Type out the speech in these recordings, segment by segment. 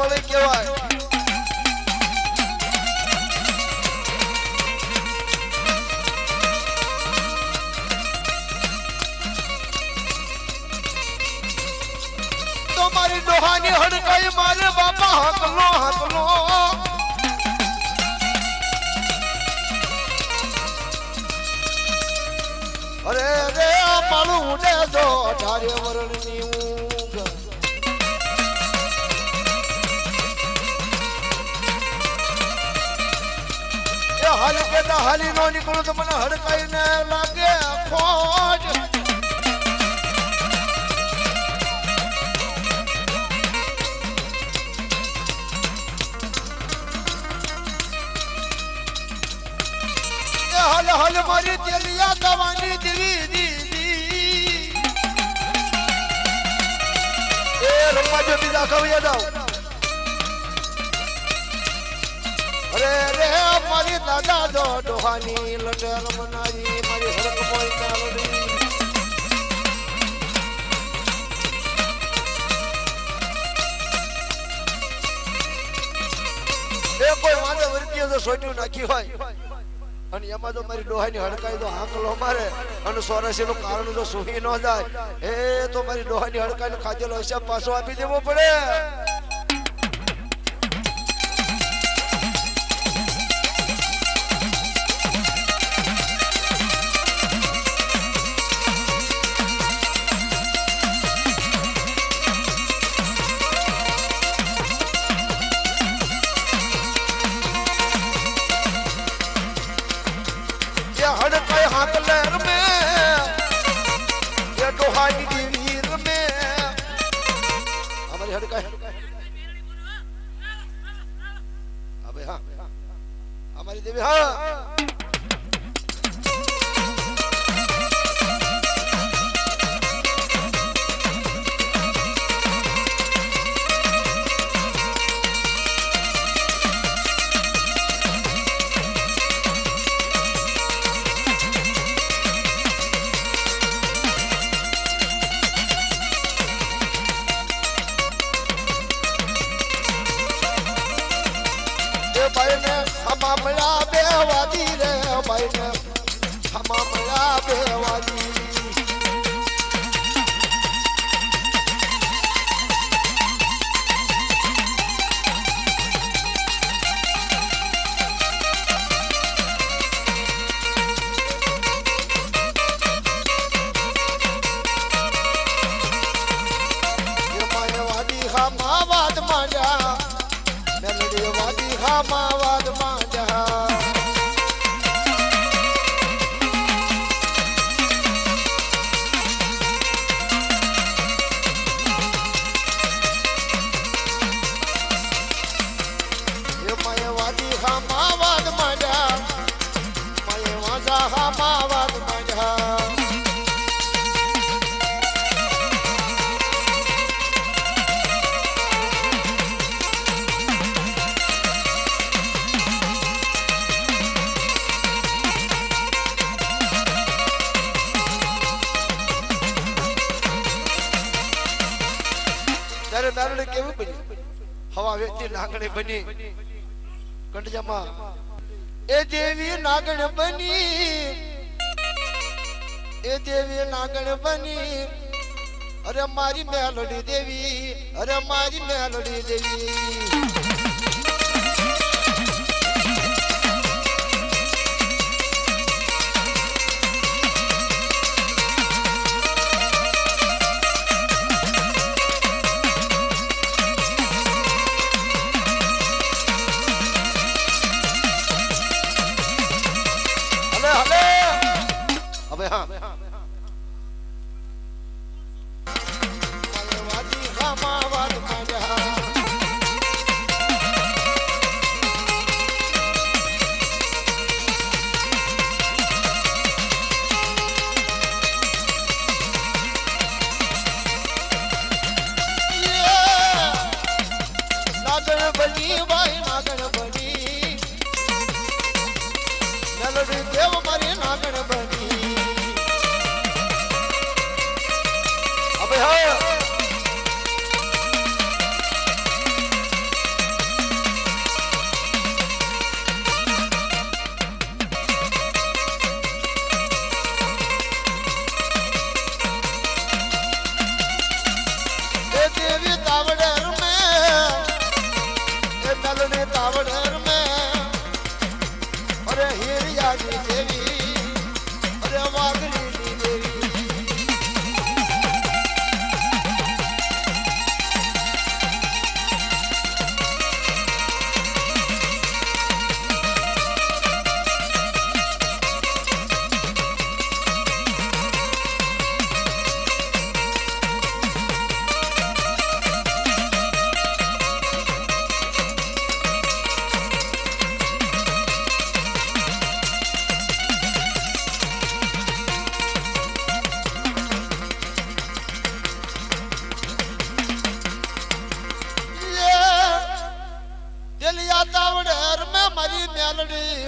મળે કેવાય તો મારી ડોહાની હડકાઈ મારે બાપા હકલો હકલો અરે રે મારું ઉડે જો ધારે વરણની ઊંઘ એ હાલ કે હાલી નો નીકળું તો મને હડકાઈને લાગે ખોજ હાલ હાલ મારી તેલિયા દવાની દેવી દીદી એ રમવા જો બીજા કવિયા જાવ અરે રે મારી દાદા જો ડોહાની લટર મનાજી મારી હરક મોઈ ચાલડી એ કોઈ વાંધો વર્તીઓ તો સોટ્યું નાખી હોય અને એમાં તો મારી ડોહાની હડકાઈ તો હાંકલો મારે અને સોરસી નું કારણ જો સુહી ન જાય એ તો મારી ડોહાની હડકાઈ ખાધેલો હિસાબ પાછો આપી દેવો પડે हड़काई हाथ लहर में ये डोहानी दीवीर में हमारी हड़काई अबे हाँ हमारी देवी हाँ भाई ने हमारा बेवादी रे भाई ने हमारा बेवादी ये मायावादी हमावाद माया मेलडी वादी हमावाद माया ये मायावादी हमावाद माया मायावादा हमावाद माया ત્યારે નારળી કેવી બની હવા વેચી નાગણી બની કંડજામાં એ દેવી નાગણ બની એ દેવી નાગણ બની અરે મારી મેલડી દેવી અરે મારી મેલડી દેવી अबे हाँ मायावादी हमावाद माया नागण बनी भाई नागण बनी मेलडी देव मारी नागण बनी મેલડી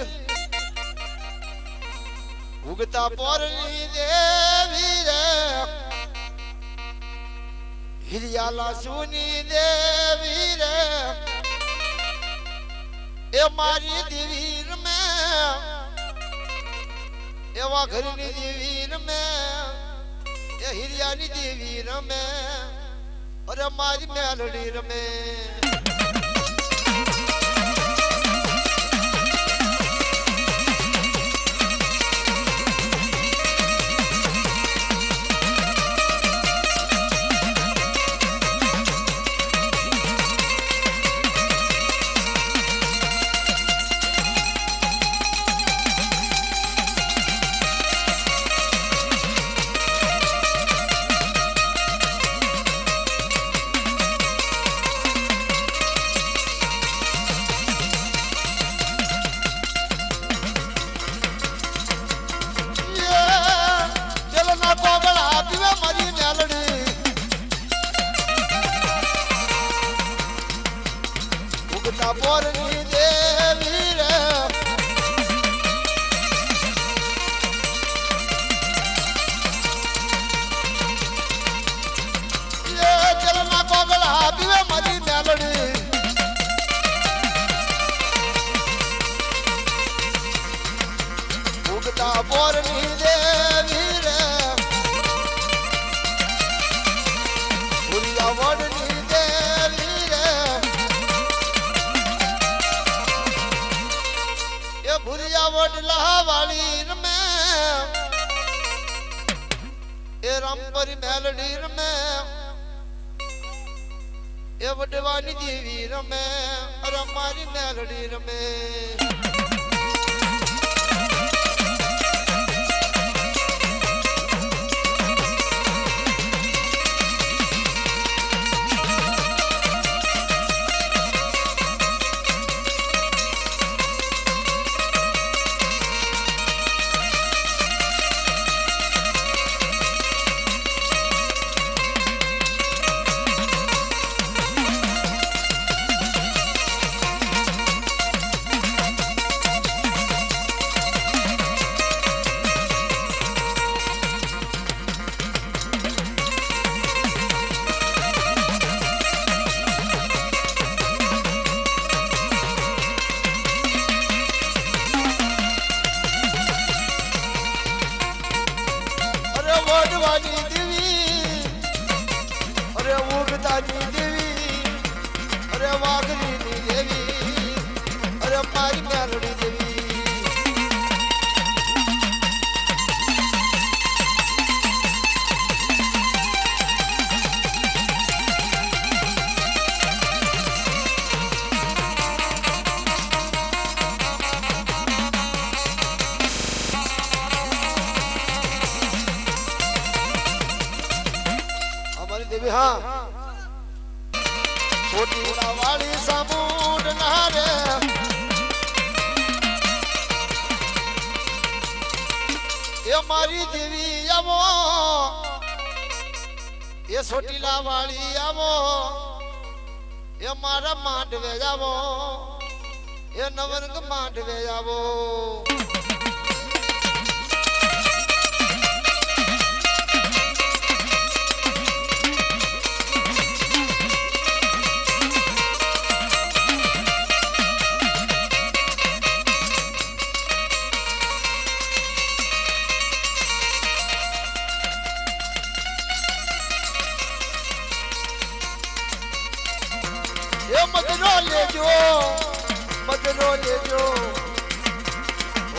ઉગતા પોરની દેવી રે હિરિયાલા સુની દેવી રે એ મારી દેવી રમે એવા ઘરની દેવી રમે એ હિરિયાની દેવી રમે અરે મારી મેલડી રમે પોરની દેવી રે એ ચલના કોગળા પીવે મારી મેલડી ઉગતા પોરની દેવી રે ભૂરિયા વડની દેવી રે ભૂરિયા વડલા વાળી રમે એ રામપરી મેલડી રમે એ વડવાની દેવી રમે અરે મારી મેલડી રમે ઉગતાની દેવી અરે વાઘરીની દેવી અરે મારી મેલડી દેવી અમારી દેવી હા છોટી વાળી સામુંડ ના રે એ મારી દેવી આવો એ છોટીલા વાળી આવો એ મારા માંડવે આવો એ નવરંગ માંડવે આવો મદનો લેજો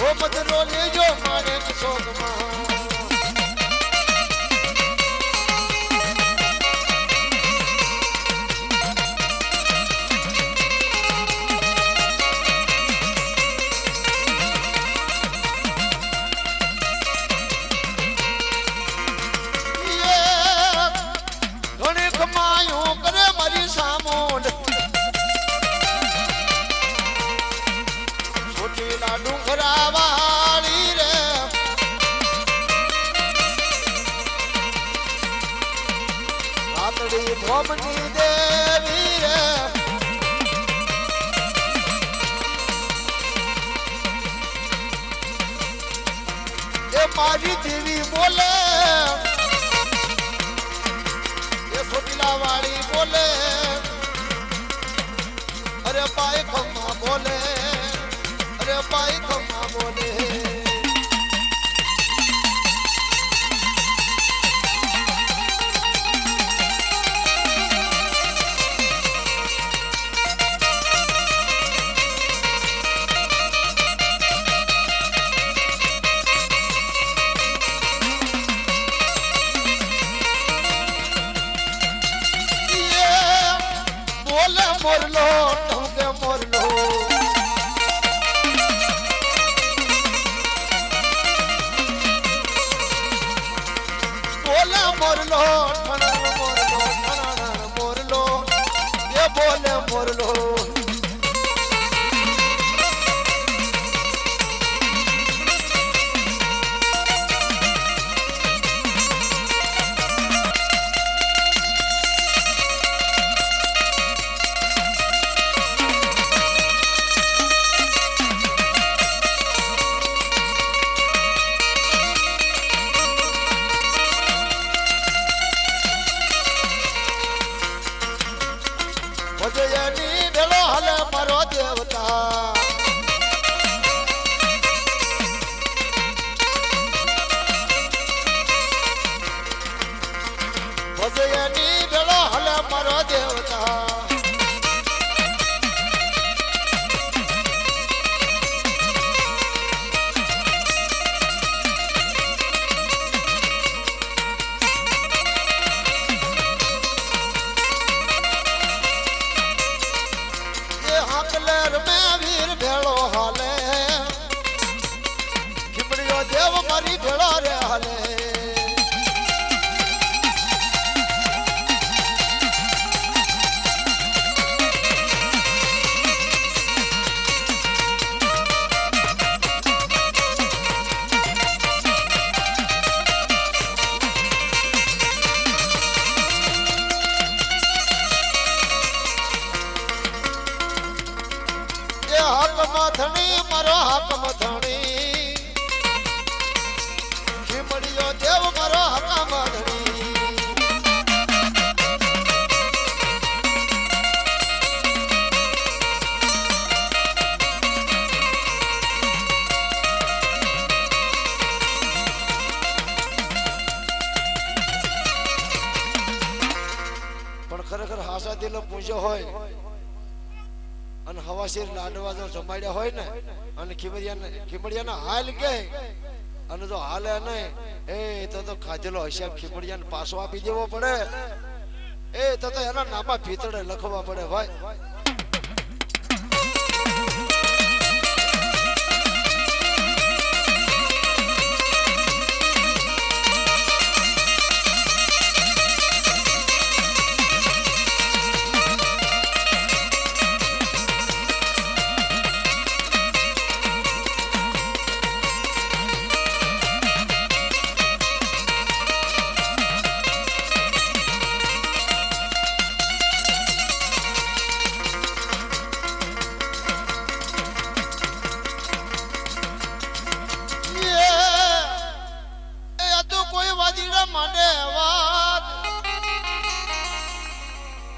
ઓ મદનો લેજો મારે શોકમાં ઘણી કમાયું કરે મારી સામોડ ડુંગરા વાળી રે રાતડી ભોમની દેવી રે મારી દેવી બોલે એ સોટીલા વાળી બોલે અરે પાય ખમ્મા બોલે અરે પાય ખમ્મા બોલે મોરલો ઢોંગે મોરલો બોલે મોરલો ઠણણ મોરલો ઠણણ મોરલો એ બોલે મોરલો ભજયની ઢેલો હાલે મારો દેવતા ભજયની ઢેલો હાલે મારો દેવતા હાકલેર મે વીર ભેળો હાલે ખીમડીઓ દેવ મારી ભેળો રે હાલે હાક મથણી મારો હાક મથણી ખીમડીઓ દેવ મારો હાકા મથણી પણ ખરેખર હાસા દિલો પૂછ્યો હોય અને હવાશીર લાડવા જો જમાડ્યા હોય ને અને ખીમડિયાના હાલ કે અને જો હાલે નહીં એ તો ખાધેલો હિસાબ ખીમડિયાને પાછો આપી દેવો પડે એ તો એના નામા ભીતડે લખવા પડે ભાઈ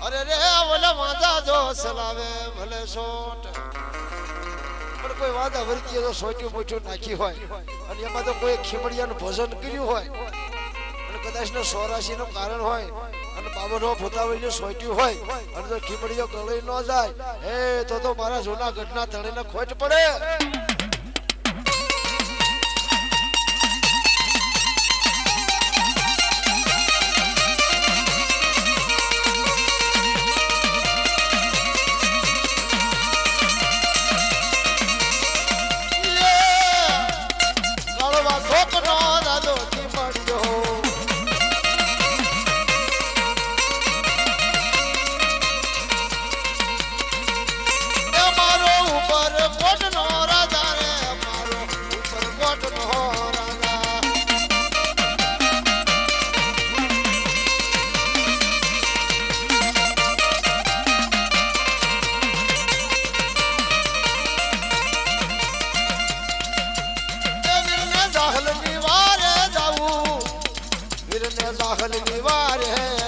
અરે રે ઓલા વાંધા જો સલાવે ભલે સોટ પણ કોઈ વાંધા વર્તીએ તો સોટ્યું મોટ્યું નાખી હોય અને એમાં તો કોઈ ખીમડિયાનું ભજન કર્યું હોય અને કદાચ ને 84 નું કારણ હોય અને બાબરનો ભૂતાવળીનું સોટ્યું હોય અને તો ખીમડિયો ગળી ન જાય એ તો મારા જૂના ઘટના તળીને ખોટ પડે મારો ઉપર કોટ નો રાજા દાખલ ની વાર હે